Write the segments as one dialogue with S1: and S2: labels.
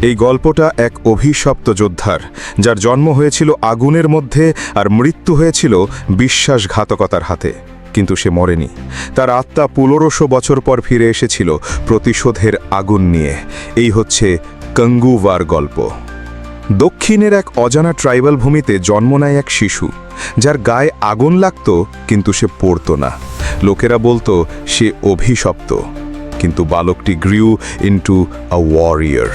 S1: এই গল্পটা এক অভিশপ্ত যোদ্ধার, যার জন্ম হয়েছিল আগুনের মধ্যে আর মৃত্যু হয়েছিল বিশ্বাসঘাতকতার হাতে। কিন্তু সে মরেনি। তার আত্মা 1500 বছর পর ফিরে এসেছিল প্রতিশোধের আগুন নিয়ে। এই হচ্ছে কাঙ্গুভার গল্প। দক্ষিণের এক অজানা ট্রাইবাল ভূমিতে জন্ম নেয় এক শিশু, যার গায়ে আগুন লাগত কিন্তু সে পড়ত না। লোকেরা বলতো সে অভিশপ্ত, কিন্তু বালকটি গ্রিউ ইন্টু আ ওয়ারিয়র।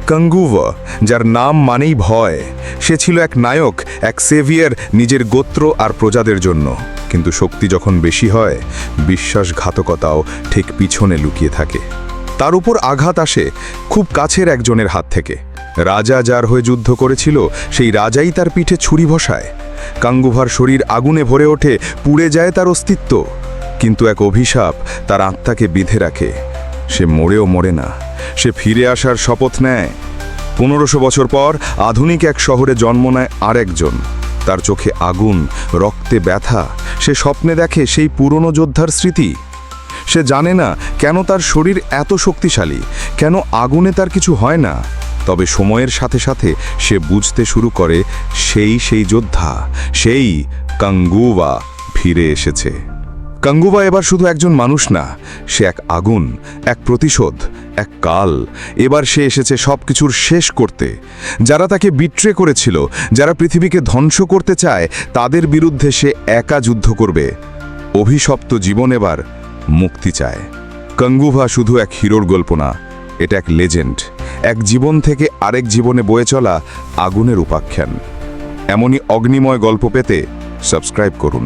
S1: কাঙ্গুভা, যার নাম মানেই ভয়। সে ছিল এক নায়ক, এক সেভিয়ার নিজের গোত্র আর প্রজাদের জন্য। কিন্তু শক্তি যখন বেশি হয়, বিশ্বাসঘাতকতাও ঠিক পিছনে লুকিয়ে থাকে। তার উপর আঘাত আসে খুব কাছের একজনের হাত থেকে। রাজা যার হয়ে যুদ্ধ করেছিল, সেই রাজাই তার পিঠে ছুরি বসায়। কাঙ্গুভার শরীর আগুনে ভরে ওঠে, পুড়ে যায় তার অস্তিত্ব। কিন্তু এক অভিশাপ তার আত্মাকে বিঁধে রাখে। সে মরেও মরে না, সে ফিরে আসার শপথ নেয়। 1500 বছর পর আধুনিক এক শহরে জন্ম নেয় আরেকজন। তার চোখে আগুন, রক্তে ব্যথা। সে স্বপ্নে দেখে সেই পুরনো যোদ্ধার স্মৃতি। সে জানে না কেন তার শরীর এত শক্তিশালী, কেন আগুনে তার কিছু হয় না। তবে সময়ের সাথে সাথে সে বুঝতে শুরু করে সেই যোদ্ধা, সেই কাঙ্গুভা ফিরে এসেছে। কাঙ্গুভা এবার শুধু একজন মানুষ না, সে এক আগুন, এক প্রতিশোধ, এক কাল। এবার সে এসেছে সবকিছুর শেষ করতে। যারা তাকে বিট্রে করেছিল, যারা পৃথিবীকে ধ্বংস করতে চায়, তাদের বিরুদ্ধে সে একা যুদ্ধ করবে। অভিশপ্ত জীবন এবার মুক্তি চায়। কাঙ্গুভা শুধু এক হিরোর গল্প না, এটা এক লেজেন্ড, এক জীবন থেকে আরেক জীবনে বয়ে চলা আগুনের উপাখ্যান। এমনই অগ্নিময় গল্প পেতে সাবস্ক্রাইব করুন।